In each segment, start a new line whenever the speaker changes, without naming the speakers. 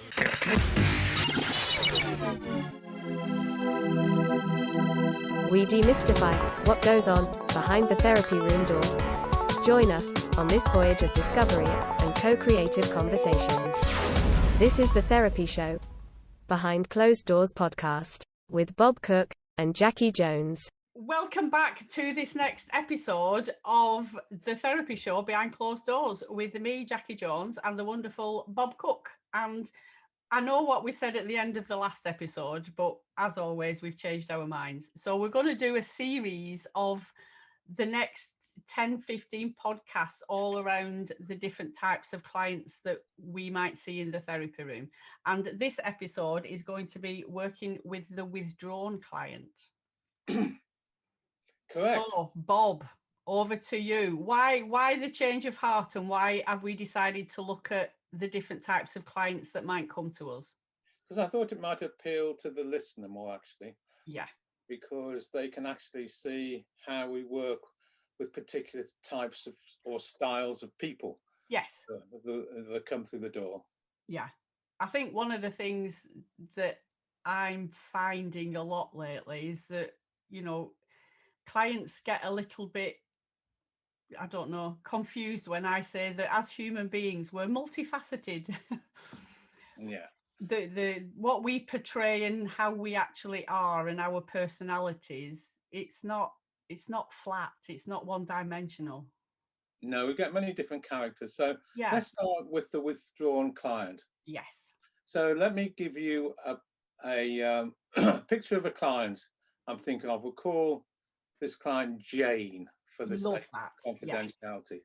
We demystify what goes on behind the therapy room door. Join us on this voyage of discovery and co-creative conversations. This is The Therapy Show, Behind Closed Doors podcast, with Bob Cook and Jackie Jones.
Welcome back to this next episode of The Therapy Show, Behind Closed Doors, with me, Jackie Jones, and the wonderful Bob Cook. And I know what we said at the end of the last episode, but as always, we've changed our minds. So we're going to do a series of the next 10, 15 podcasts all around the different types of clients that we might see in the therapy room. And this episode is going to be working with the withdrawn client.
Correct.
So, Bob, over to you. Why the change of heart, and why have we decided to look at the different types of clients that might come to us?
Because I thought it might appeal to the listener more, actually.
Yeah.
Because they can actually see how we work with particular types of or styles of people.
Yes.
That come through the door.
Yeah. I think one of the things that I'm finding a lot lately is that, you know, clients get a little bit, I don't know, confused when I say that as human beings, we're multifaceted.
Yeah.
The what we portray and how we actually are and our personalities, it's not flat, it's not one-dimensional.
No, we get many different characters. So
Yeah.
let's start with the withdrawn client.
Yes.
So let me give you a picture of a client I'm thinking of. We'll call this client Jane for the sake of confidentiality. Yes.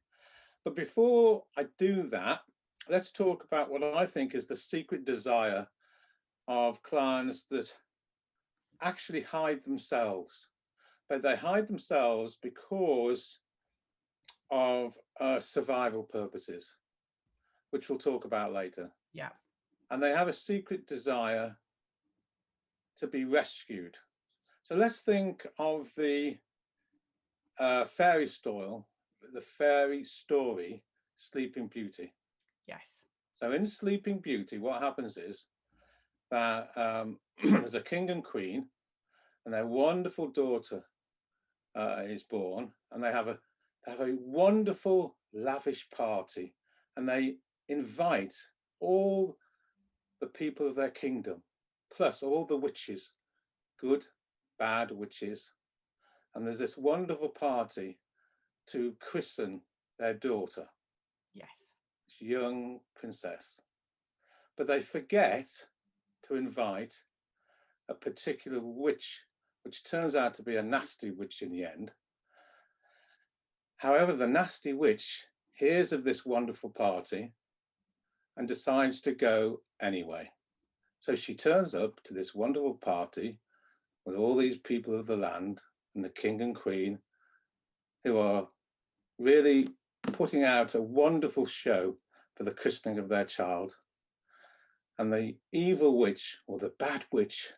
But before I do that, let's talk about what I think is the secret desire of clients that actually hide themselves. But they hide themselves because of survival purposes, which we'll talk about later.
Yeah.
And they have a secret desire to be rescued. So let's think of the fairy story, Sleeping Beauty.
Yes.
So in Sleeping Beauty, what happens is that there's a king and queen, and their wonderful daughter is born, and they have a wonderful, lavish party, and they invite all the people of their kingdom, plus all the witches, good, bad witches. And there's this wonderful party to christen their daughter.
Yes.
This young princess. But they forget to invite a particular witch, which turns out to be a nasty witch in the end. However, the nasty witch hears of this wonderful party and decides to go anyway. So she turns up to this wonderful party with all these people of the land and the king and queen, who are really putting out a wonderful show for the christening of their child. And the evil witch, or the bad witch,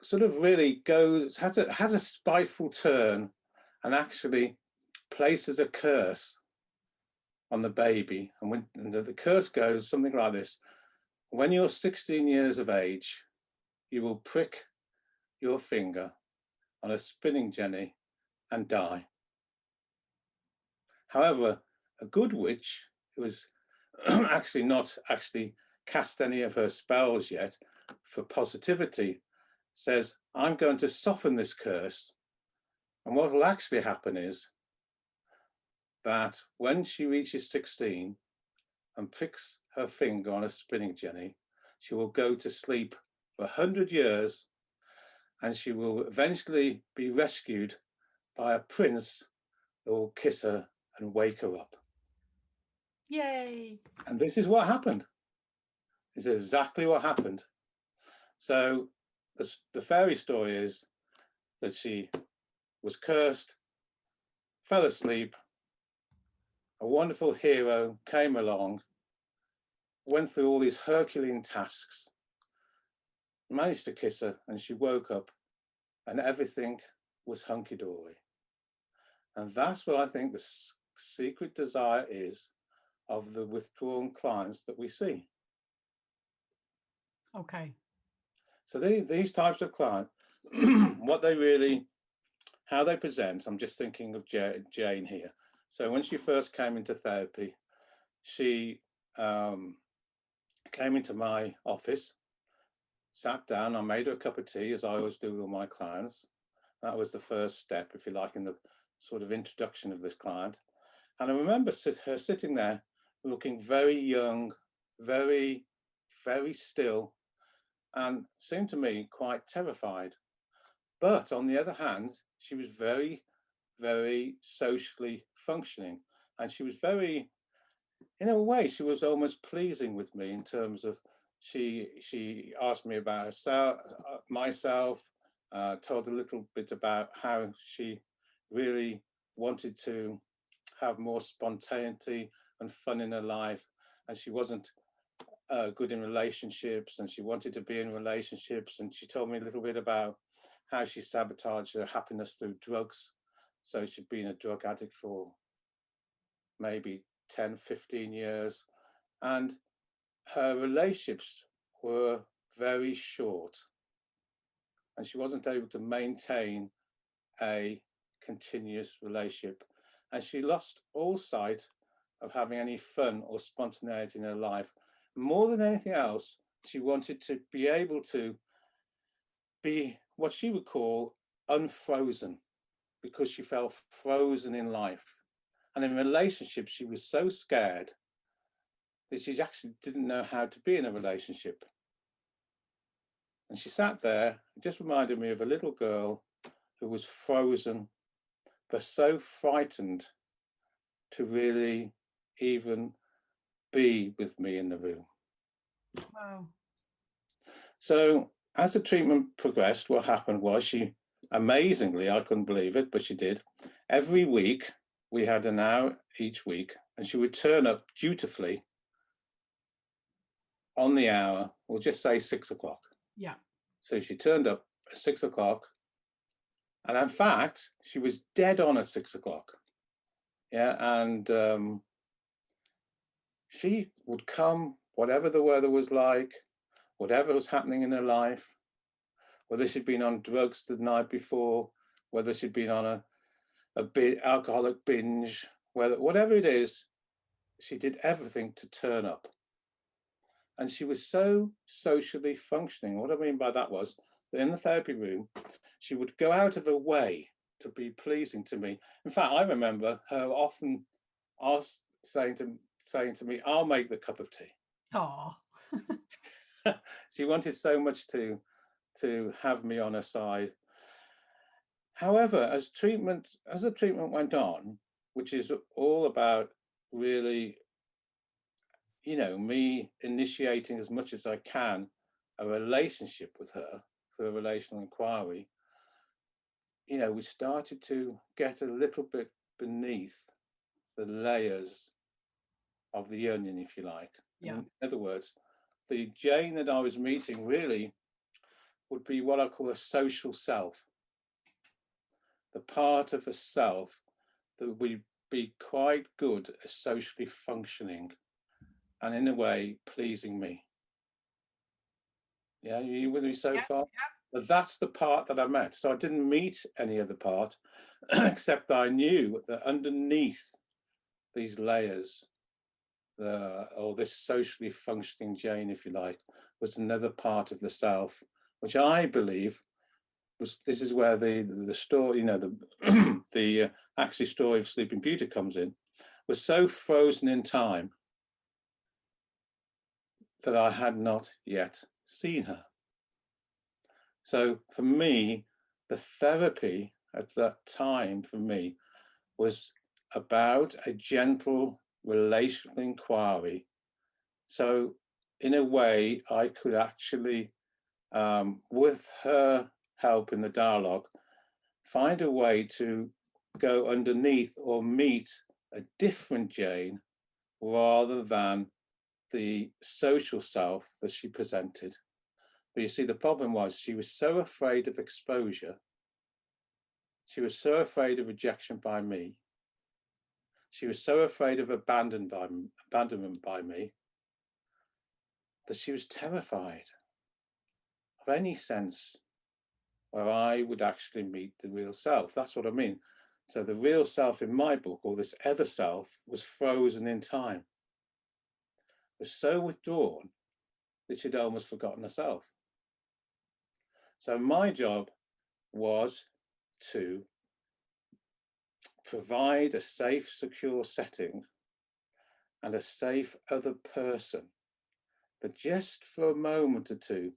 sort of really has a spiteful turn and actually places a curse on the baby. And the curse goes something like this: when you're 16 years of age, you will prick your finger on a spinning jenny and die. However, a good witch, who has actually not cast any of her spells yet for positivity, says, I'm going to soften this curse. And what will actually happen is that when she reaches 16 and pricks her finger on a spinning jenny, she will go to sleep for 100 years, and she will eventually be rescued by a prince that will kiss her and wake her up.
Yay.
And this is what happened. This is exactly what happened. So the fairy story is that she was cursed, fell asleep, a wonderful hero came along, went through all these Herculean tasks, managed to kiss her, and she woke up and everything was hunky-dory. And that's what I think the secret desire is of the withdrawn clients that we see.
Okay.
So these types of clients, what they really, how they present, I'm just thinking of Jane here. So when she first came into therapy, she came into my office, sat down, I made her a cup of tea, as I always do with all my clients. That was the first step, if you like, in the sort of introduction of this client. And I remember her sitting there looking very young, very, very still, and seemed to me quite terrified. But on the other hand, she was very, very socially functioning. And she was very, in a way, she was almost pleasing with me in terms of she asked me about herself, myself, told a little bit about how she really wanted to have more spontaneity and fun in her life, and she wasn't good in relationships, and she wanted to be in relationships. And she told me a little bit about how she sabotaged her happiness through drugs. So she'd been a drug addict for maybe 10, 15 years, and her relationships were very short, and she wasn't able to maintain a continuous relationship, and she lost all sight of having any fun or spontaneity in her life. More than anything else, she wanted to be able to be what she would call unfrozen, because she felt frozen in life. And in relationships, she was so scared that she actually didn't know how to be in a relationship. And she sat there, it just reminded me of a little girl who was frozen, but so frightened to really even be with me in the room.
Wow.
So as the treatment progressed, what happened was she, amazingly, I couldn't believe it, but she did. Every week, we had an hour each week, and she would turn up dutifully on the hour, we'll just say 6 o'clock.
Yeah.
So she turned up at 6 o'clock, and in fact, she was dead on at 6 o'clock. Yeah, and she would come, whatever the weather was like, whatever was happening in her life, whether she'd been on drugs the night before, whether she'd been on a alcoholic binge, whatever it is, she did everything to turn up. And she was so socially functioning. What I mean by that was that in the therapy room, she would go out of her way to be pleasing to me. In fact, I remember her often saying to me, "I'll make the cup of tea."
Oh.
She wanted so much to have me on her side. However, as the treatment went on, which is all about really, me initiating as much as I can a relationship with her through a relational inquiry, we started to get a little bit beneath the layers of the onion, if you like.
Yeah.
In other words, the Jane that I was meeting really would be what I call a social self, the part of a self that would be quite good at socially functioning and in a way pleasing me. Yeah, you with me so far?
Yeah.
But that's the part that I met. So I didn't meet any other part, except that I knew that underneath these layers, or this socially functioning Jane, if you like, was another part of the self, which I believe this is where the story, the actually story of Sleeping Beauty comes in, was so frozen in time that I had not yet seen her. So for me, the therapy at that time for me was about a gentle relational inquiry. So in a way, I could actually, with her help in the dialogue, find a way to go underneath or meet a different Jane rather than the social self that she presented. But you see, the problem was she was so afraid of exposure. She was so afraid of rejection by me. She was so afraid of abandonment by me that she was terrified. of any sense where I would actually meet the real self. That's what I mean. So the real self in my book, or this other self, was frozen in time, was so withdrawn that she'd almost forgotten herself. So my job was to provide a safe, secure setting and a safe other person, that just for a moment or two,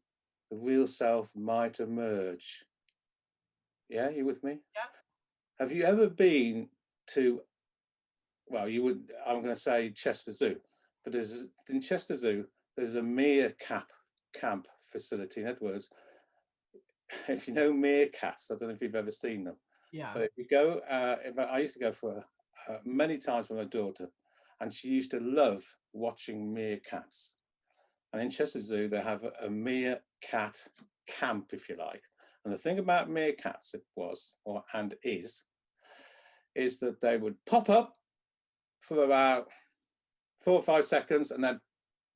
the real self might emerge. Yeah, you with me?
Yeah.
Have you ever been to, well, you would, I'm going to say Chester Zoo, but in Chester Zoo, there's a meerkat camp facility. In other words, if you know meerkats, I don't know if you've ever seen them.
Yeah.
But if you go, I used to go for many times with my daughter, and she used to love watching meerkats. And in Chester Zoo, they have a meerkat camp, if you like. And the thing about meerkats, it was, and is that they would pop up for about 4 or 5 seconds and then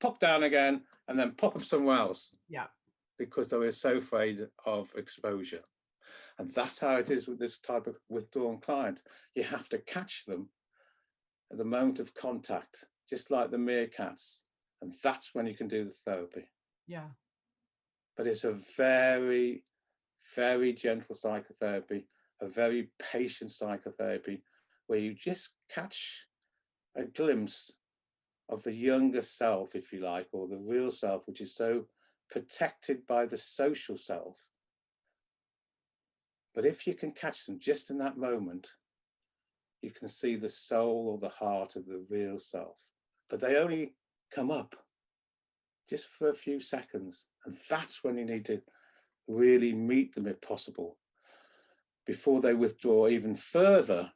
pop down again and then pop up somewhere else.
Yeah.
Because they were so afraid of exposure. And that's how it is with this type of withdrawn client. You have to catch them at the moment of contact, just like the meerkats. And that's when you can do the therapy.
Yeah.
But it's a very, very gentle psychotherapy, a very patient psychotherapy, where you just catch a glimpse of the younger self, if you like, or the real self, which is so protected by the social self. But if you can catch them just in that moment, you can see the soul or the heart of the real self. But they only come up just for a few seconds. And that's when you need to really meet them, if possible, before they withdraw even further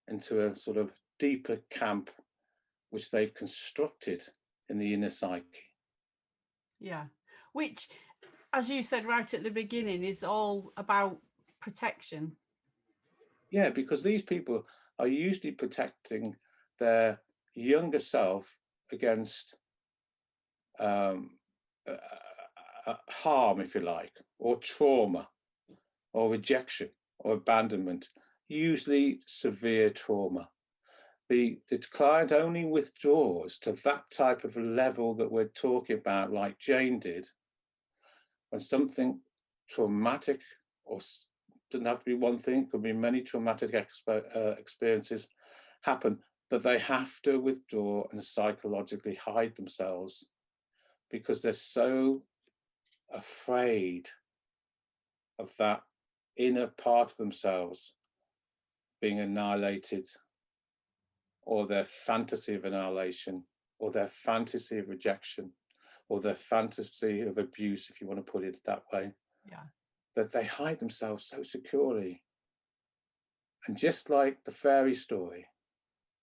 into a sort of deeper camp, which they've constructed in the inner psyche.
Yeah. Which, as you said right at the beginning, is all about protection.
Yeah, because these people are usually protecting their younger self against harm, if you like, or trauma, or rejection, or abandonment, usually severe trauma. The client only withdraws to that type of level that we're talking about, like Jane did, when something traumatic, or doesn't have to be one thing, could be many traumatic experiences happen, that they have to withdraw and psychologically hide themselves because they're so afraid of that inner part of themselves being annihilated, or their fantasy of annihilation, or their fantasy of rejection, or their fantasy of abuse, if you want to put it that way.
Yeah.
That they hide themselves so securely. And just like the fairy story,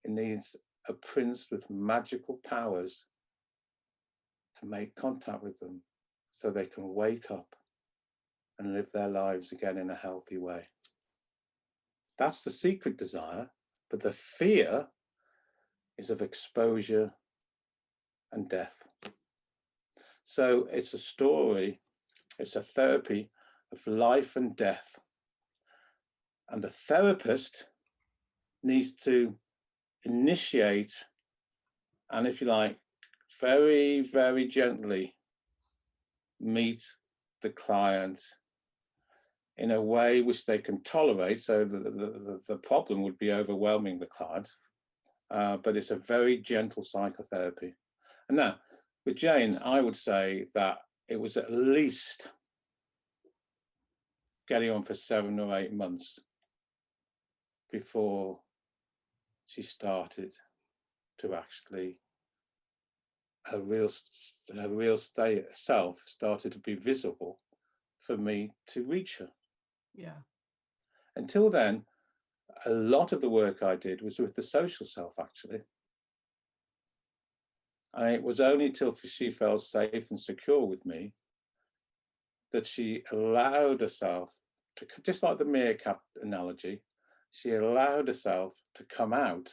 it needs a prince with magical powers to make contact with them so they can wake up and live their lives again in a healthy way. That's the secret desire, but the fear is of exposure and death. So it's a story, it's a therapy of life and death. And the therapist needs to initiate, and if you like, very, very gently meet the client in a way which they can tolerate. So the problem would be overwhelming the client, but it's a very gentle psychotherapy. And now, with Jane, I would say that it was at least getting on for 7 or 8 months before she started to actually, her real self started to be visible for me to reach her.
Yeah.
Until then, a lot of the work I did was with the social self, actually. And it was only till she felt safe and secure with me that she allowed herself to, just like the meerkat analogy, she allowed herself to come out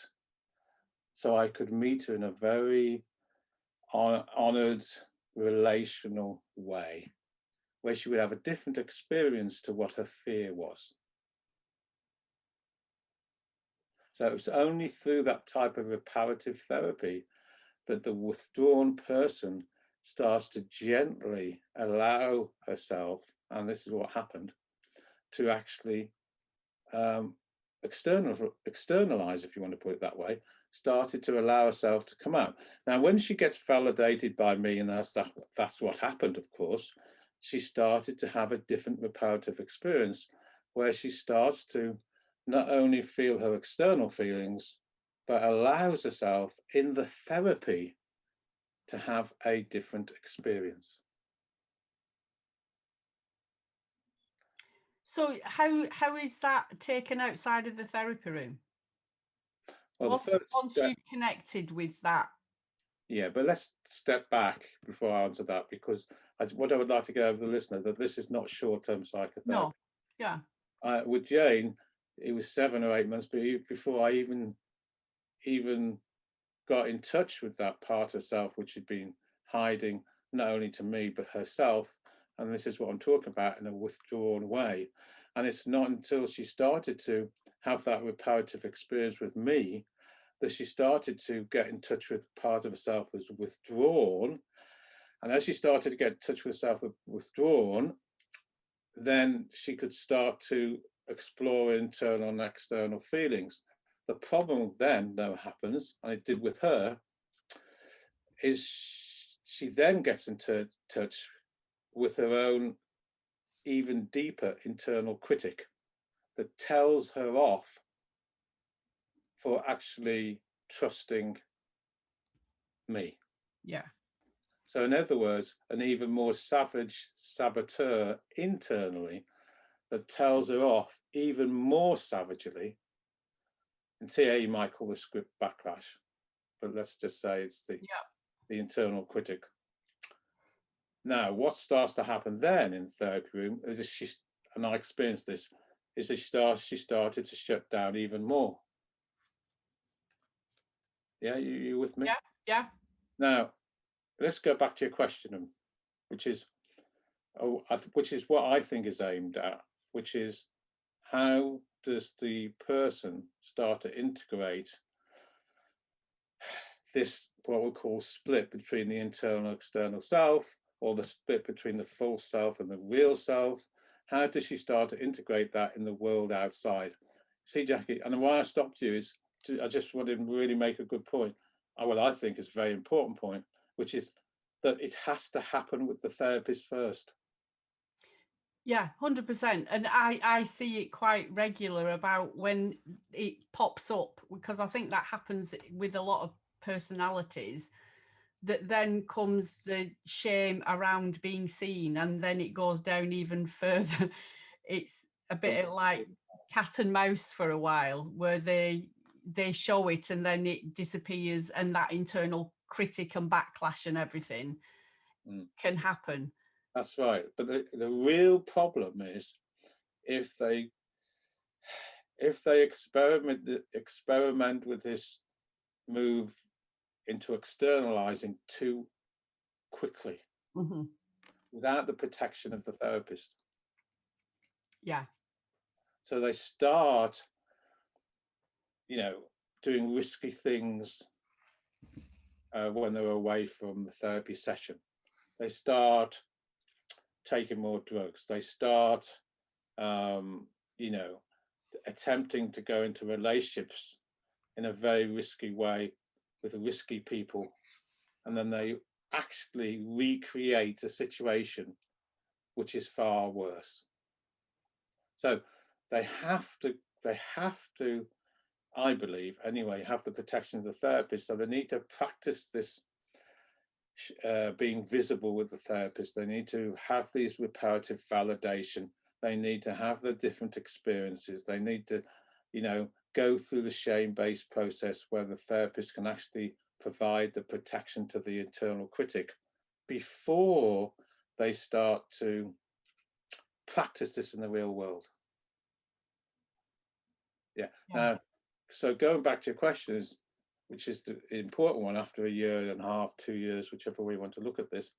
so I could meet her in a very honored, relational way. where she would have a different experience to what her fear was. So it was only through that type of reparative therapy that the withdrawn person starts to gently allow herself, and this is what happened, to actually externalize, if you want to put it that way, started to allow herself to come out. Now, when she gets validated by me, and that's what happened, of course, she started to have a different reparative experience where she starts to not only feel her external feelings, but allows herself in the therapy to have a different experience.
So how is that taken outside of the therapy room?
Well,
once you've connected with that.
Yeah, but let's step back before I answer that, because what I would like to get over the listener, that this is not short-term psychotherapy.
No, yeah.
With Jane, it was 7 or 8 months before I even got in touch with that part of self which had been hiding not only to me but herself. And this is what I'm talking about in a withdrawn way. And it's not until she started to have that reparative experience with me that she started to get in touch with part of herself that's withdrawn. And as she started to get in touch with herself withdrawn, then she could start to explore internal and external feelings. The problem then, though, happens, and it did with her, is she then gets into touch with her own even deeper internal critic that tells her off for actually trusting me.
Yeah.
So in other words, an even more savage saboteur internally that tells her off even more savagely. In TA, you might call the script backlash, but let's just say it's the internal critic. Now, what starts to happen then in the therapy room is and I experienced this, is that she started to shut down even more. Yeah, you with me?
Yeah, yeah.
Now, let's go back to your question, which is what I think is aimed at, which is how does the person start to integrate this, what we'll call split between the internal and external self, or the split between the false self and the real self? How does she start to integrate that in the world outside? See, Jackie, and why I stopped you is I just wanted to really make a good point. What I think is a very important point, which is that it has to happen with the therapist first.
Yeah, 100%. And I see it quite regular about when it pops up, because I think that happens with a lot of personalities, that then comes the shame around being seen, and then it goes down even further. It's a bit like cat and mouse for a while, where they show it and then it disappears, and that internal critic and backlash and everything can happen.
That's right. But the real problem is if they experiment with this move into externalizing too quickly, without the protection of the therapist.
Yeah.
So they start, doing risky things when they're away from the therapy session. They start taking more drugs. They start, attempting to go into relationships in a very risky way with risky people. And then they actually recreate a situation which is far worse. So they have to, I believe anyway, have the protection of the therapist. So they need to practice this being visible with the therapist. They need to have these reparative validation. They need to have the different experiences. They need to, go through the shame-based process where the therapist can actually provide the protection to the internal critic before they start to practice this in the real world. Yeah. Now, so going back to your questions, which is the important one after a year and a half, 2 years, whichever way you want to look at this.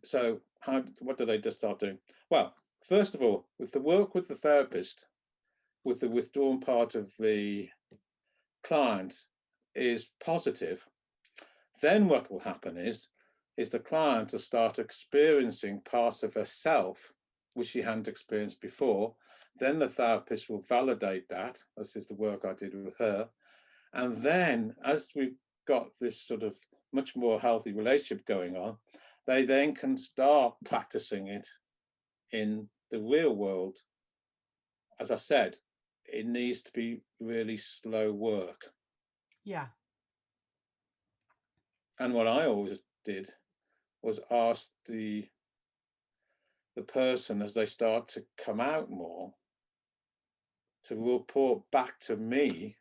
so what do they just start doing? Well, first of all, with the work with the therapist, with the withdrawn part of the client is positive, then what will happen is the client will start experiencing parts of herself which she hadn't experienced before. Then the therapist will validate that. This is the work I did with her. And then as we've got this sort of much more healthy relationship going on, they then can start practicing it in the real world. As I said, it needs to be really slow work.
Yeah.
And what I always did was ask the person, as they start to come out more, to report back to me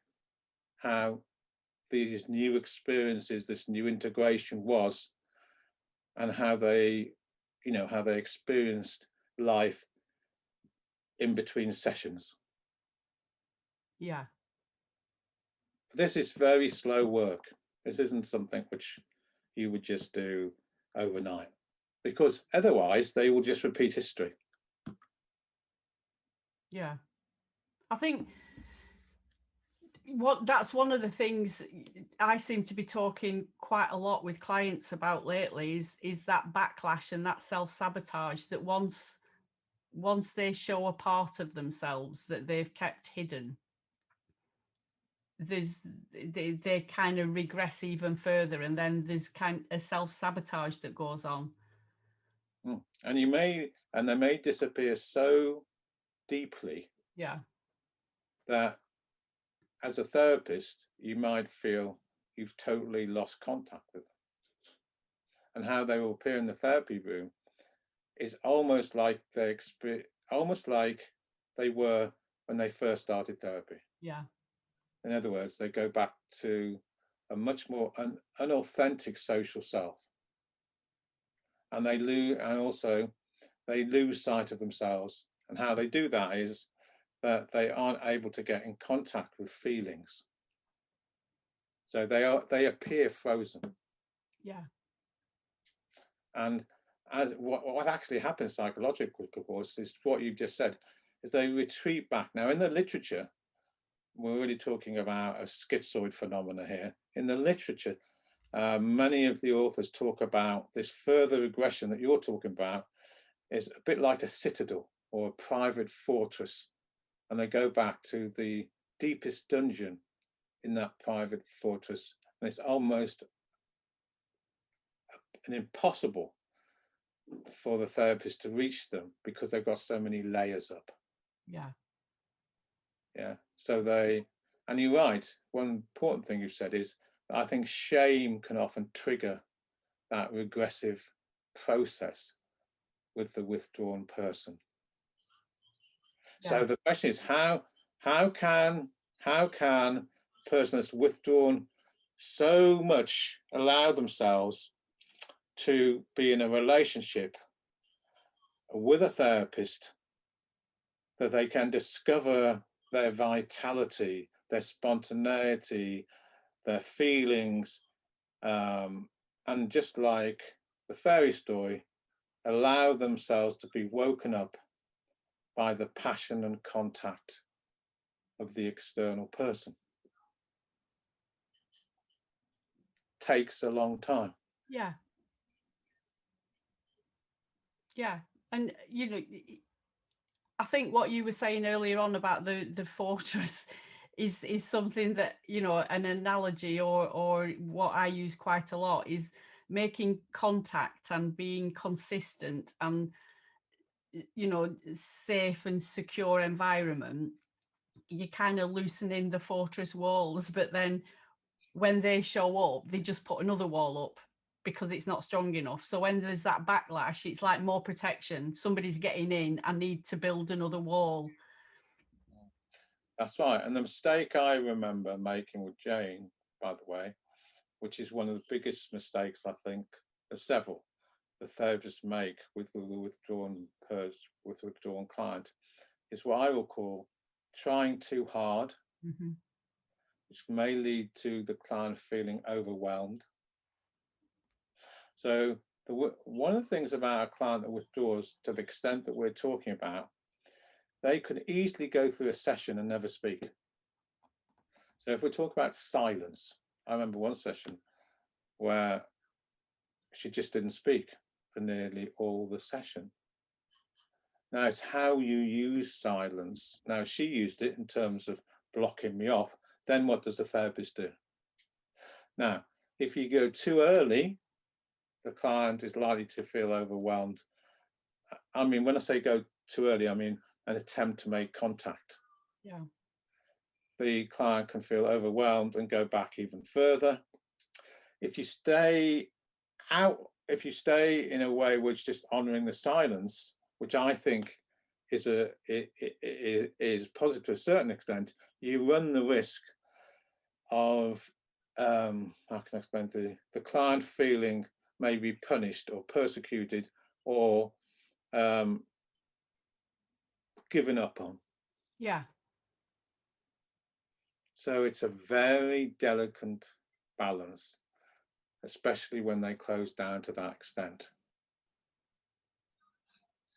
how these new experiences, this new integration was, and how they, how they experienced life in between sessions.
Yeah.
This is very slow work. This isn't something which you would just do overnight, because otherwise they will just repeat history.
Yeah. I think that's one of the things I seem to be talking quite a lot with clients about lately is that backlash and that self-sabotage, that once they show a part of themselves that they've kept hidden, they kind of regress even further, and then there's kind of self-sabotage that goes on.
And they may disappear so deeply,
yeah,
that as a therapist you might feel you've totally lost contact with them. And how they will appear in the therapy room is almost like they were when they first started therapy.
Yeah.
In other words, they go back to a much more unauthentic social self, and they lose sight of themselves. And how they do that is that they aren't able to get in contact with feelings. So they appear frozen.
Yeah.
And as what actually happens psychologically, of course, is what you've just said, is they retreat back. Now, in the literature, we're really talking about a schizoid phenomena here. In the literature, many of the authors talk about this further regression that you're talking about is a bit like a citadel or a private fortress. And they go back to the deepest dungeon in that private fortress. And it's almost impossible for the therapist to reach them because they've got so many layers up.
Yeah.
Yeah. So and you're right. One important thing you've said is that I think shame can often trigger that regressive process with the withdrawn person. Yeah. So the question is, how can a person that's withdrawn so much allow themselves to be in a relationship with a therapist that they can discover their vitality, their spontaneity, their feelings, and just like the fairy story, allow themselves to be woken up by the passion and contact of the external person. Takes a long time.
Yeah. Yeah. And I think what you were saying earlier on about the fortress is something that, an analogy or what I use quite a lot is making contact and being consistent and, safe and secure environment. You're kind of loosening the fortress walls, but then when they show up, they just put another wall up because it's not strong enough. So when there's that backlash, it's like more protection. Somebody's getting in, I need to build another wall.
That's right. And the mistake I remember making with Jane, by the way, which is one of the biggest mistakes I think, there's several, the therapists make with the withdrawn client, is what I will call trying too hard, which may lead to the client feeling overwhelmed. So one of the things about a client that withdraws, to the extent that we're talking about, they could easily go through a session and never speak. So if we talk about silence, I remember one session where she just didn't speak for nearly all the session. Now, it's how you use silence. Now, she used it in terms of blocking me off. Then what does the therapist do? Now, if you go too early, the client is likely to feel overwhelmed. I mean, when I say go too early, I mean an attempt to make contact.
Yeah.
The client can feel overwhelmed and go back even further. If you stay in a way which just honoring the silence, which I think is positive to a certain extent, you run the risk of how can I explain, the client feeling maybe punished or persecuted or given up on.
Yeah.
So it's a very delicate balance, especially when they close down to that extent.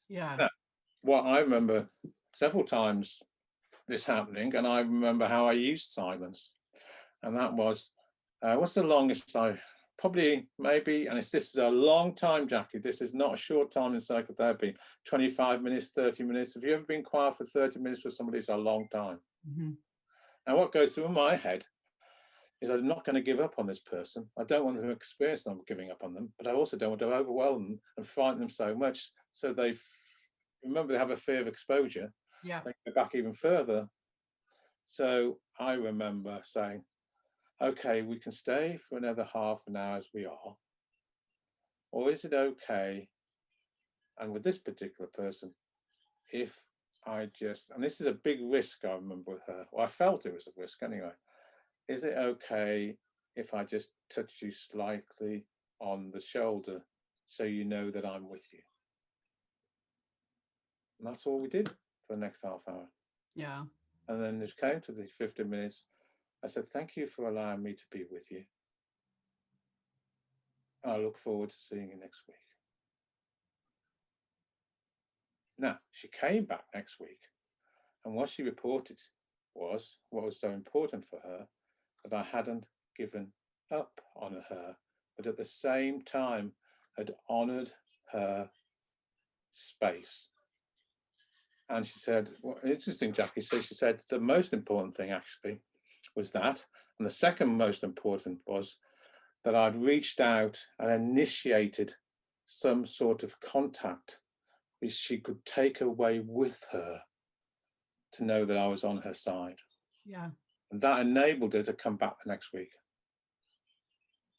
Yeah.
Now, what I remember several times this happening, and I remember how I used silence, and that was, what's the longest probably maybe, and this is a long time, Jackie, this is not a short time in psychotherapy, 25 minutes, 30 minutes. Have you ever been quiet for 30 minutes with somebody? It's a long time.
Mm-hmm.
And what goes through my head is I'm not going to give up on this person. I don't want them to experience that I'm giving up on them, but I also don't want to overwhelm them and frighten them so much so remember they have a fear of exposure.
Yeah.
They go back even further. So I remember saying, okay, we can stay for another half an hour as we are, or is it okay? And with this particular person, if I just, and this is a big risk I remember with her, or I felt it was a risk anyway, is it okay if I just touch you slightly on the shoulder so you know that I'm with you? And that's all we did for the next half hour.
Yeah.
And then it came to the 15 minutes. I said, thank you for allowing me to be with you. I look forward to seeing you next week. Now, she came back next week, and what she reported was what was so important for her, that I hadn't given up on her, but at the same time had honored her space. And she said, well, interesting, Jackie, so she said the most important thing actually was that, and the second most important was that I'd reached out and initiated some sort of contact which she could take away with her to know that I was on her side.
Yeah.
And that enabled her to come back the next week.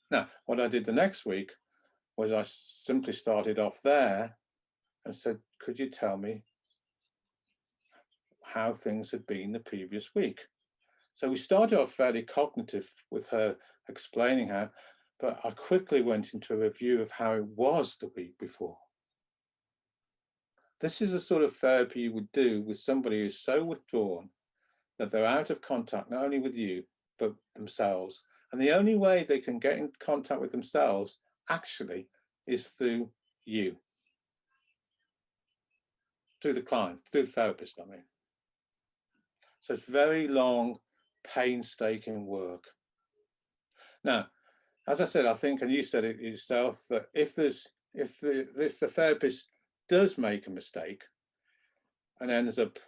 Now, what I did the next week was I simply started off there and said, could you tell me how things had been the previous week? So we started off fairly cognitive with her explaining how, but I quickly went into a review of how it was the week before. This is the sort of therapy you would do with somebody who's so withdrawn that they're out of contact, not only with you, but themselves. And the only way they can get in contact with themselves actually is through you, through the client, through the therapist, I mean. So it's very long, painstaking work. Now, as I said, I think, and you said it yourself, that if the therapist does make a mistake and ends up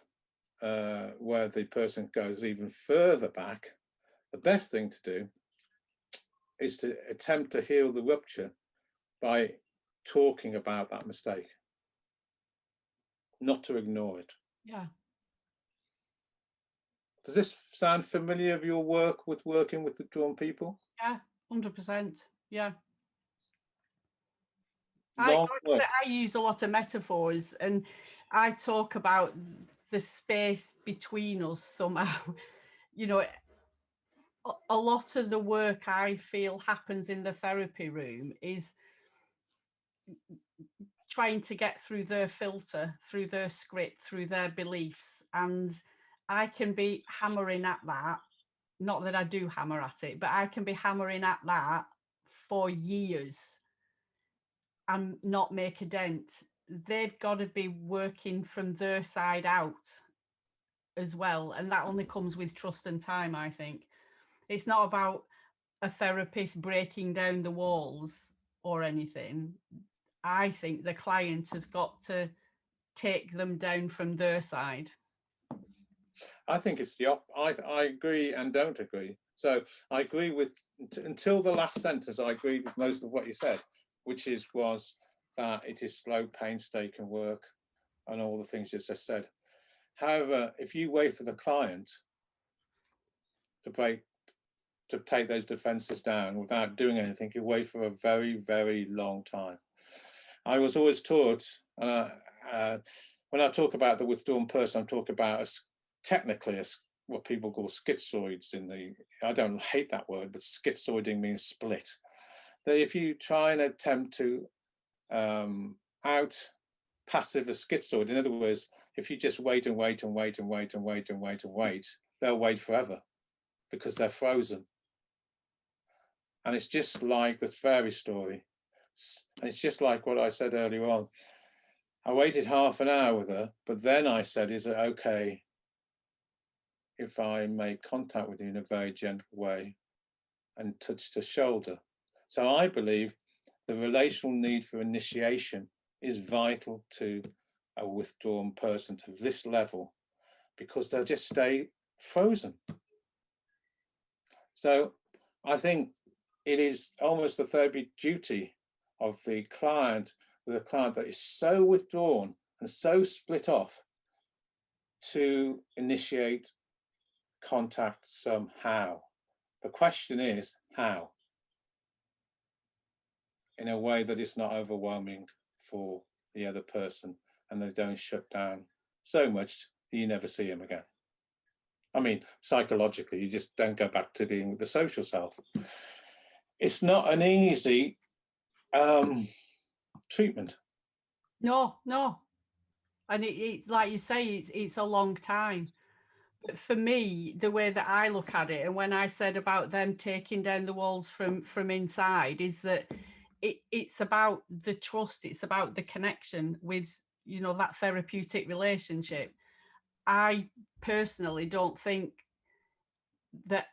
where the person goes even further back, the best thing to do is to attempt to heal the rupture by talking about that mistake, not to ignore it.
Yeah.
Does this sound familiar of your work with working with withdrawn people?
Yeah. 100%. Yeah.
Long work.
I use a lot of metaphors, and I talk about the space between us somehow. You know, a lot of the work I feel happens in the therapy room is trying to get through their filter, through their script, through their beliefs. And I can be hammering at that. Not that I do hammer at it, but I can be hammering at that for years. and not make a dent, they've got to be working from their side out as well. And that only comes with trust and time, I think. It's not about a therapist breaking down the walls or anything. I think the client has got to take them down from their side.
I think it's the I agree and don't agree. So I agree with, until the last sentence, I agreed with most of what you said, which was that it is slow, painstaking work and all the things you just said. However, if you wait for the client to take those defenses down without doing anything, you wait for a very, very long time. I was always taught, and when I talk about the withdrawn person, I'm talking about technically what people call schizoids I don't hate that word, but schizoiding means split. That if you try and attempt to out passive a schizoid, in other words, if you just wait and wait and wait and wait and wait and wait and wait, they'll wait forever because they're frozen. And it's just like the fairy story. And it's just like what I said earlier on. I waited half an hour with her, but then I said, is it okay if I make contact with you in a very gentle way and touch the shoulder? So I believe the relational need for initiation is vital to a withdrawn person to this level, because they'll just stay frozen. So I think it is almost the therapy duty of the client, with a client that is so withdrawn and so split off, to initiate contact somehow. The question is how, in a way that is not overwhelming for the other person and they don't shut down so much that you never see them again. I mean, psychologically, you just don't go back to being the social self. It's not an easy treatment.
No. And it's like you say, it's a long time. But for me, the way that I look at it, and when I said about them taking down the walls from inside, is that it's about the trust, it's about the connection with, that therapeutic relationship. I personally don't think that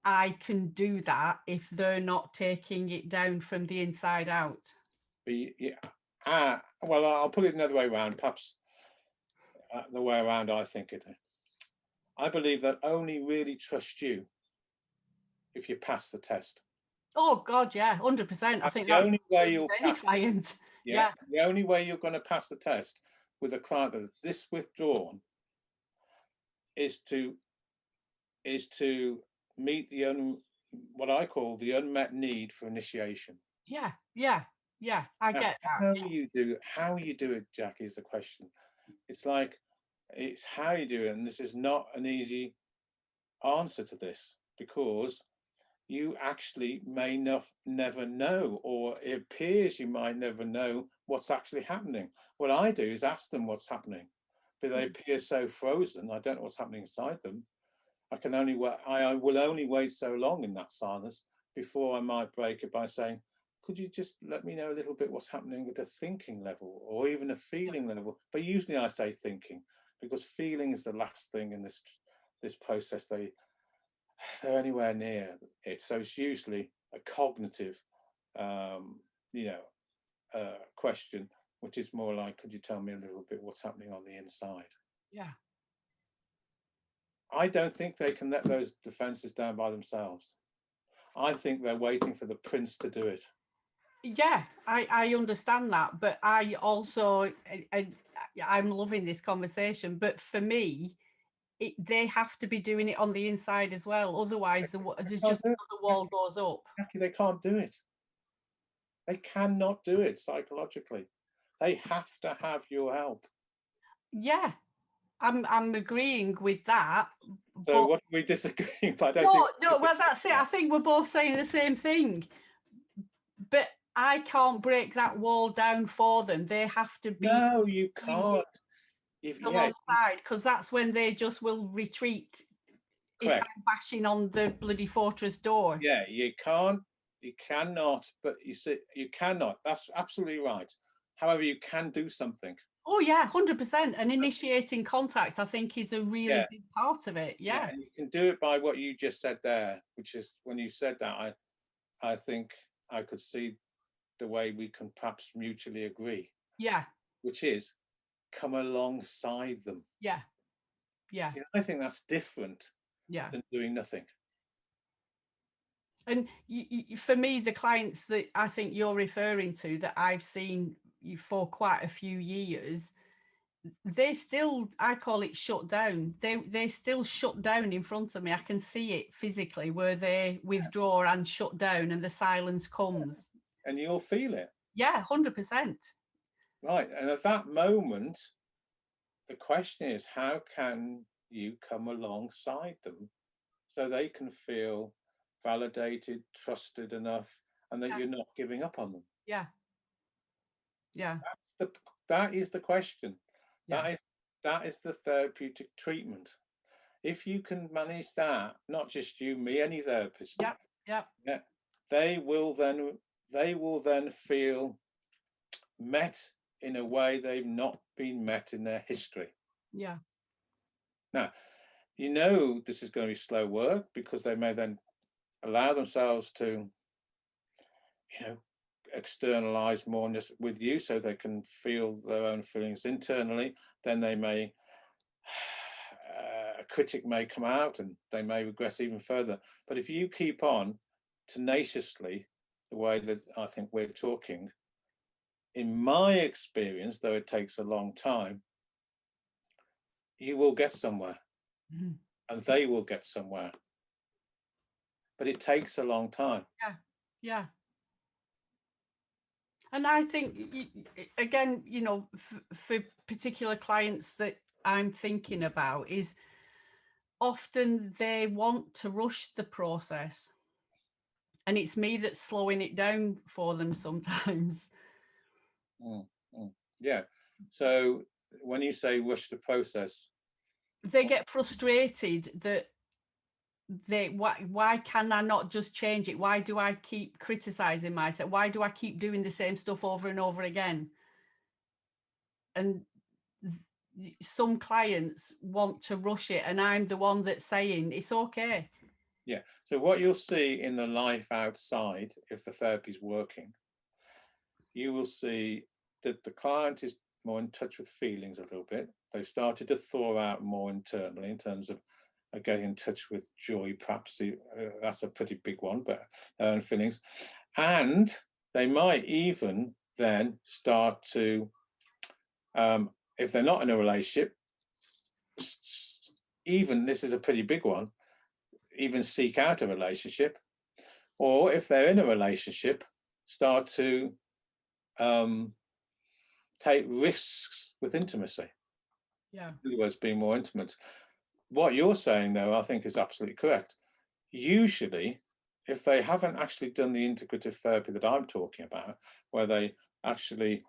I can do that if they're not taking it down from the inside out.
Well, I'll put it another way around, perhaps the way around I think it. I believe that only really trust you if you pass the test.
Oh God, yeah, 100%. I think
the
that's
only way you'll
any
pass,
client.
yeah, the only way you're going to pass the test with a client that this withdrawn is to meet what I call the unmet need for initiation.
Yeah. I get that.
How you do it, Jackie, is the question. It's like, it's how you do it, and this is not an easy answer to this, because you actually may never know, or it appears you might never know what's actually happening. What I do is ask them what's happening, but they appear so frozen. I don't know what's happening inside them. I will only wait so long in that silence before I might break it by saying, could you just let me know a little bit what's happening at a thinking level, or even a feeling level? But usually I say thinking, because feeling is the last thing in this process. They're anywhere near it. So it's usually a cognitive, question, which is more like, could you tell me a little bit what's happening on the inside?
Yeah.
I don't think they can let those defenses down by themselves. I think they're waiting for the prince to do it.
Yeah, I understand that, but I also, I'm loving this conversation, but for me, they have to be doing it on the inside as well. Otherwise, there's just another wall goes up.
They can't do it. They cannot do it psychologically. They have to have your help.
Yeah, I'm agreeing with that.
So what are we disagreeing about?
No, well, that's it. I think we're both saying the same thing. But I can't break that wall down for them. They have to be.
No, you can't.
Alongside, because that's when they just will retreat. Correct. If I'm bashing on the bloody fortress door.
Yeah, you can't You cannot, but you see, you cannot. That's absolutely right. However, you can do something.
Oh yeah, 100%. And initiating contact, I think, is a really big part of it. Yeah.
And you can do it by what you just said there, which is, when you said that, I think I could see the way we can perhaps mutually agree.
Yeah.
Which is come alongside them.
Yeah. Yeah.
See, I think that's different than doing nothing.
And for me, the clients that I think you're referring to, that I've seen for quite a few years, they still, I call it shut down. They still shut down in front of me. I can see it physically, where they withdraw and shut down, and the silence comes.
And you'll feel it.
Yeah, 100%.
Right. And at that moment, the question is, how can you come alongside them so they can feel validated, trusted enough, and that you're not giving up on them?
Yeah. Yeah.
That is the question.
Yeah.
That is the therapeutic treatment. If you can manage that, not just you, me, any therapist, they will then feel met in a way they've not been met in their history.
Yeah.
Now, you know this is going to be slow work, because they may then allow themselves to, externalize more just with you, so they can feel their own feelings internally. Then they may, a critic may come out, and they may regress even further. But if you keep on tenaciously the way that I think we're talking, in my experience, though it takes a long time, you will get somewhere. And they will get somewhere. But it takes a long time.
Yeah. Yeah. And I think, again, for particular clients that I'm thinking about, is often they want to rush the process. And it's me that's slowing it down for them sometimes.
Yeah. So when you say rush the process,
they get frustrated that why can I not just change it? Why do I keep criticizing myself? Why do I keep doing the same stuff over and over again? And some clients want to rush it, and I'm the one that's saying it's okay.
Yeah. So what you'll see in the life outside, if the therapy is working, you will see that the client is more in touch with feelings a little bit. They've started to thaw out more internally in terms of getting in touch with joy, perhaps. That's a pretty big one, but their own feelings. And they might even then start to, if they're not in a relationship, even, this is a pretty big one, even seek out a relationship. Or if they're in a relationship, start to take risks with intimacy.
Yeah.
In other words, being more intimate. What you're saying, though, I think is absolutely correct. Usually, if they haven't actually done the integrative therapy that I'm talking about, where they actually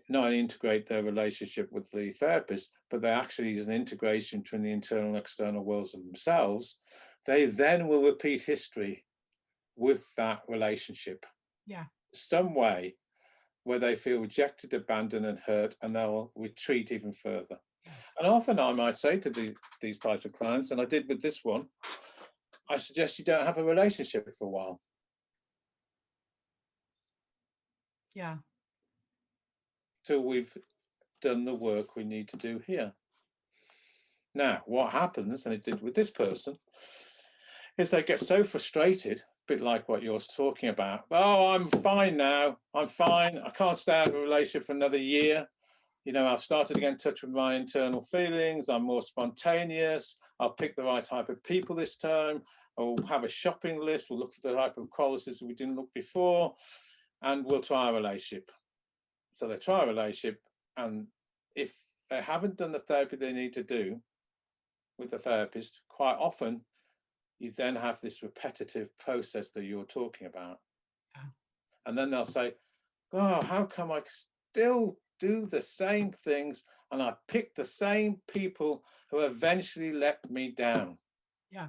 not only integrate their relationship with the therapist, but they actually use an integration between the internal and external worlds of themselves, they then will repeat history with that relationship.
Yeah.
Some way where they feel rejected, abandoned, and hurt, and they'll retreat even further. And often I might say to these types of clients, and I did with this one, I suggest you don't have a relationship for a while.
Yeah.
Till we've done the work we need to do here. Now, what happens, and it did with this person, is they get so frustrated, a bit like what you're talking about. Oh, I'm fine now. I'm fine. I can't stay out of a relationship for another year. I've started to get in touch with my internal feelings. I'm more spontaneous. I'll pick the right type of people this time. I'll have a shopping list. We'll look for the type of qualities we didn't look before, and we'll try a relationship. So they try a relationship, and if they haven't done the therapy they need to do with the therapist, quite often you then have this repetitive process that you're talking about.
Yeah.
And then they'll say, oh, how come I still do the same things, and I pick the same people who eventually let me down?
Yeah.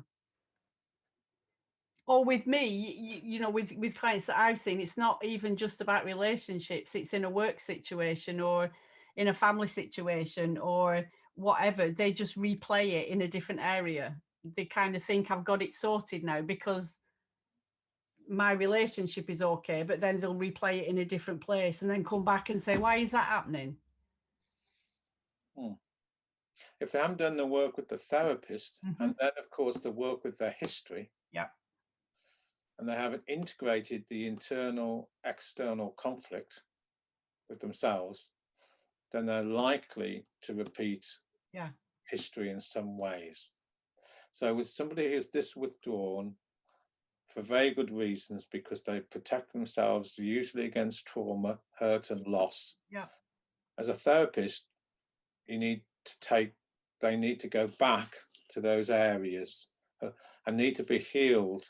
Or with me, you know, with clients that I've seen, it's not even just about relationships. It's in a work situation or in a family situation or whatever. They just replay it in a different area. They kind of think I've got it sorted now because my relationship is okay, but then they'll replay it in a different place and then come back and say, why is that happening?
If they haven't done the work with the therapist,
Mm-hmm.
and then of course the work with their history,
Yeah.
and they haven't integrated the internal external conflict with themselves, then they're likely to repeat history in some ways. So with somebody who's this withdrawn for very good reasons, because they protect themselves usually against trauma, hurt and loss.
Yeah.
As a therapist, they need to go back to those areas and need to be healed,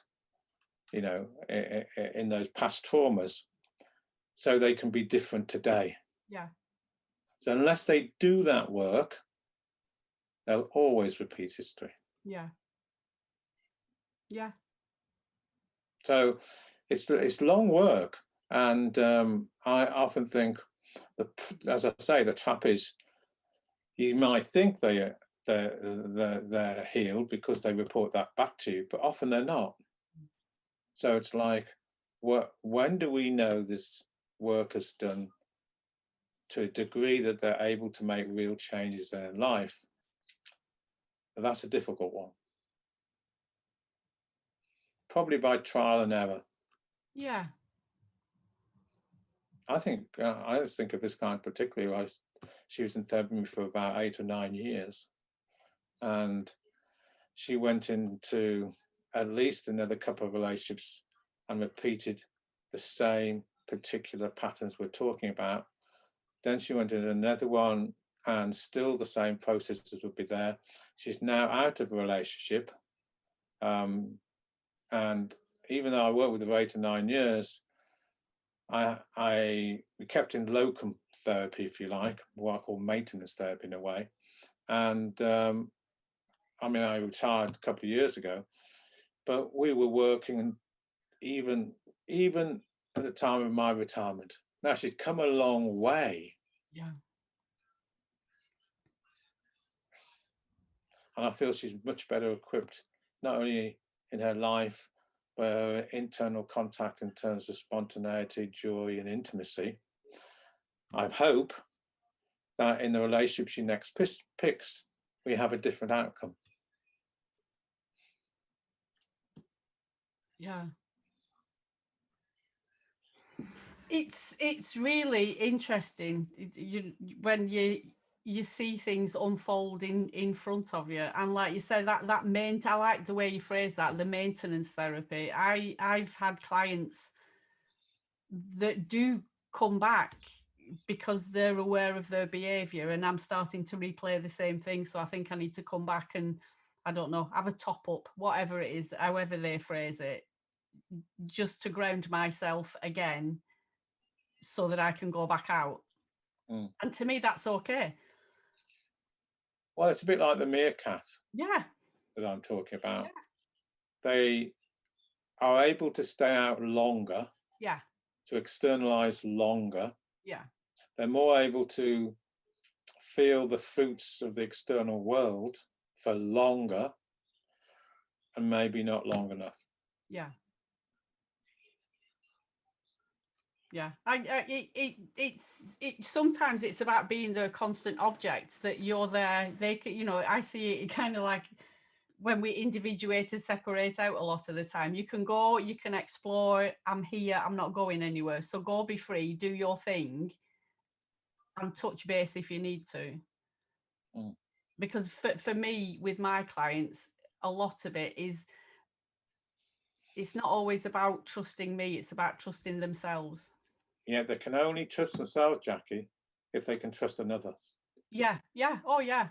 you know, in those past traumas, so they can be different today.
Yeah.
So unless they do that work, they'll always repeat history.
Yeah. Yeah.
So it's long work, and I often think, as I say, the trap is you might think they're healed because they report that back to you, but often they're not. So it's like, when do we know this work is done to a degree that they're able to make real changes in their life? That's a difficult one. Probably by trial and error.
Yeah.
I think of this client particularly. She was in therapy for about 8 or 9 years, and she went into at least another couple of relationships and repeated the same particular patterns we're talking about. Then she went in another one, and still the same processes would be there. She's now out of a relationship, and even though I worked with her for 8 or 9 years, we kept in locum therapy, if you like, what I call maintenance therapy in a way. And I mean, I retired a couple of years ago, but we were working, and even at the time of my retirement. Now, she'd come a long way.
Yeah.
And I feel she's much better equipped, not only in her life, but her internal contact in terms of spontaneity, joy, and intimacy. I hope that in the relationship she next picks, we have a different outcome.
Yeah. It's really interesting when you see things unfold in front of you, and like you said, that I like the way you phrase that, the maintenance therapy. I've had clients that do come back because they're aware of their behavior, and I'm starting to replay the same thing, so I think I need to come back and, I don't know, have a top up, whatever it is, however they phrase it, just to ground myself again so that I can go back out. And to me, that's okay.
Well, it's a bit like the meerkat.
Yeah.
That I'm talking about. Yeah. They are able to stay out longer.
Yeah.
To externalize longer.
Yeah.
They're more able to feel the fruits of the external world for longer, and maybe not long enough.
Yeah. Yeah, it's sometimes it's about being the constant object, that you're there. They can, you know, I see it kind of like when we individuate and separate out a lot of the time. You can go, you can explore. I'm here. I'm not going anywhere. So go, be free, do your thing, and touch base if you need to. Because for me, with my clients, a lot of it is, it's not always about trusting me. It's about trusting themselves.
Yeah, they can only trust themselves, Jackie, if they can trust another.
Yeah, yeah, oh yeah.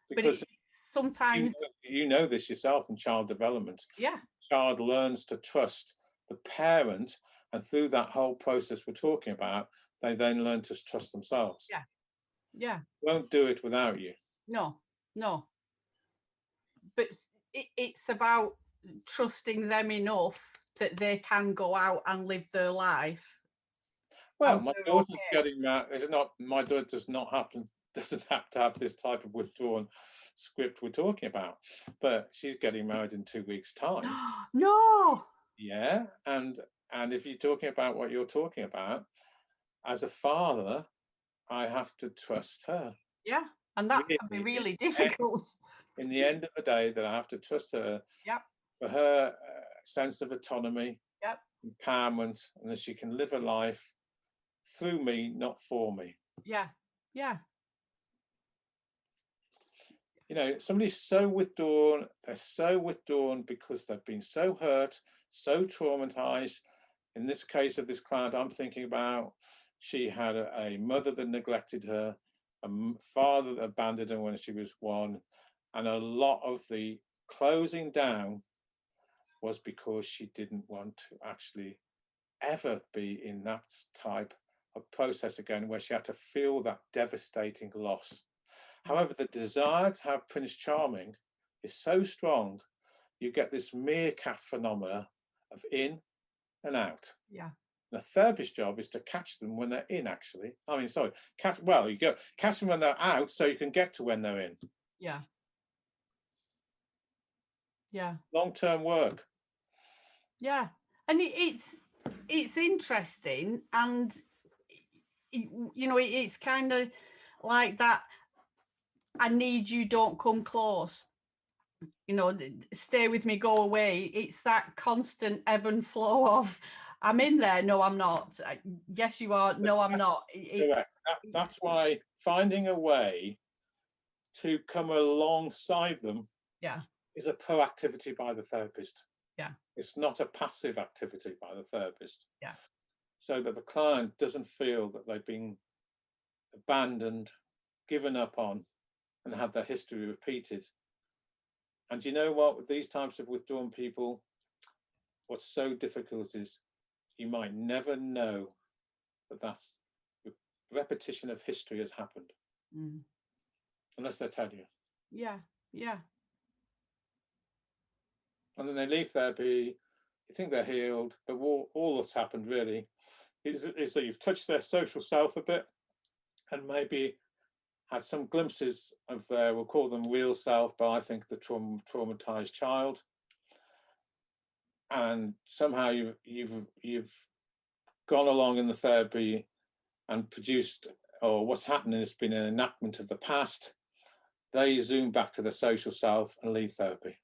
Because
but sometimes
you know this yourself in child development.
Yeah.
Child learns to trust the parent, and through that whole process we're talking about, they then learn to trust themselves.
Yeah. Yeah.
Won't do it without you.
No. But it's about trusting them enough that they can go out and live their life.
Well,
and
my
they're
daughter's
okay.
getting that. It's not, my daughter doesn't have to have this type of withdrawn script we're talking about, but she's getting married in 2 weeks' time.
No.
Yeah, and if you're talking about what you're talking about, as a father, I have to trust her.
Yeah, and that can be really difficult.
In the end of the day, that I have to trust her.
Yep.
For her sense of autonomy,
Yep.
empowerment, and that she can live a life through me, not for me.
Yeah. Yeah.
You know, somebody's so withdrawn, they're so withdrawn because they've been so hurt, so traumatized. In this case of this client I'm thinking about, she had a mother that neglected her, a father that abandoned her when she was 1, and a lot of the closing down was because she didn't want to actually ever be in that type of process again, where she had to feel that devastating loss. However, the desire to have Prince Charming is so strong, you get this meerkat phenomena of in and out.
Yeah.
The therapist's job is to catch them when they're in, actually. I mean, sorry, you go catch them when they're out so you can get to when they're in.
Yeah. Yeah.
Long-term work.
Yeah. And it's interesting, and you know, it's kind of like that. I need you, don't come close. You know, stay with me, go away. It's that constant ebb and flow of, I'm in there, no, I'm not. Yes, you are, no, I'm not.
That's why finding a way to come alongside them,
yeah,
is a proactivity by the therapist.
Yeah.
It's not a passive activity by the therapist.
Yeah.
So that the client doesn't feel that they've been abandoned, given up on, and have their history repeated. And you know what, with these types of withdrawn people, what's so difficult is you might never know that that's the repetition of history has happened. Unless they tell you.
Yeah. Yeah.
And then they leave therapy, you think they're healed, but all that's happened really is that you've touched their social self a bit, and maybe had some glimpses of their, we'll call them real self, but I think the traumatized child. And somehow you've gone along in the therapy and produced, or what's happening has been an enactment of the past. They zoom back to the social self and leave therapy.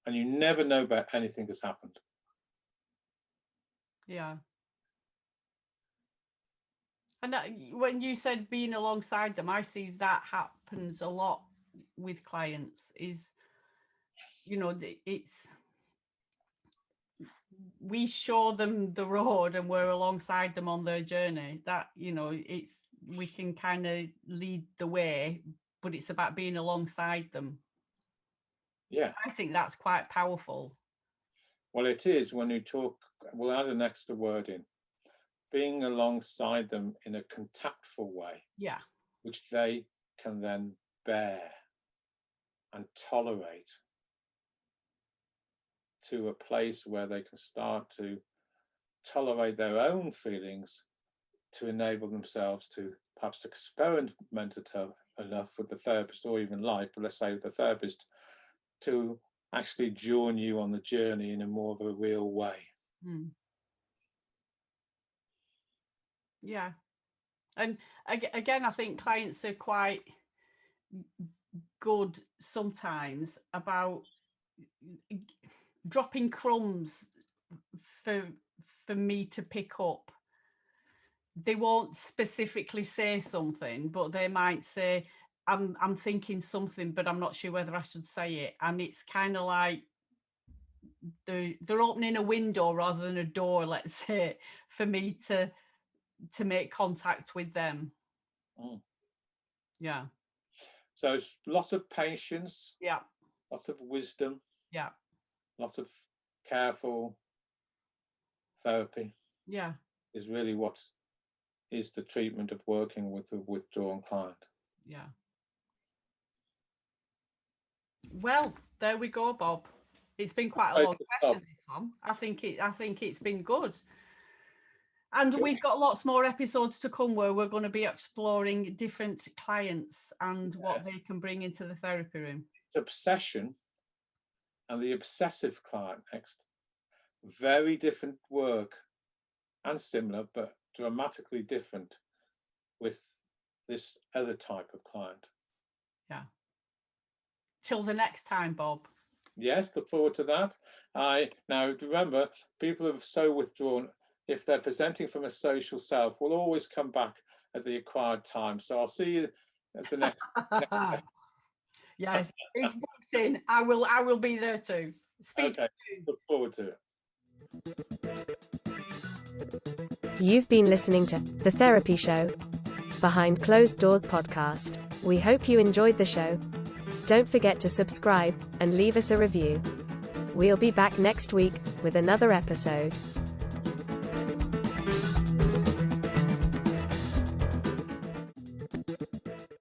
And you never know about anything that's happened.
Yeah. And when you said being alongside them, I see that happens a lot with clients. Is, you know, it's, we show them the road and we're alongside them on their journey. That, you know, it's, we can kind of lead the way, but it's about being alongside them.
Yeah.
I think that's quite powerful.
Well, it is when you talk, we'll add an extra word in, being alongside them in a contactful way.
Yeah.
Which they can then bear and tolerate, to a place where they can start to tolerate their own feelings, to enable themselves to perhaps experiment enough with the therapist, or even life, but let's say with the therapist, to actually join you on the journey in a more of a real way.
Yeah. And again, I think clients are quite good sometimes about dropping crumbs for me to pick up. They won't specifically say something, but they might say, I'm thinking something, but I'm not sure whether I should say it. And it's kind of like they're opening a window rather than a door, let's say, for me to make contact with them. Yeah.
So it's lots of patience.
Yeah.
Lots of wisdom.
Yeah.
Lots of careful therapy.
Yeah.
Is really what is the treatment of working with a withdrawn client.
Yeah. Well, there we go, Bob. It's been quite a long session, this one. I think it's been good. And we've got lots more episodes to come where we're going to be exploring different clients and what they can bring into the therapy room.
Obsession and the obsessive client next. Very different work and similar, but dramatically different with this other type of client.
Yeah. Till the next time, Bob.
Yes, look forward to that. Now remember, people who are so withdrawn, if they're presenting from a social self, will always come back at the acquired time. So I'll see you at the next session.
Yes, it's booked in. I will be there too. Speak
Okay, look forward to it.
You've been listening to The Therapy Show, Behind Closed Doors podcast. We hope you enjoyed the show. Don't forget to subscribe and leave us a review. We'll be back next week with another episode.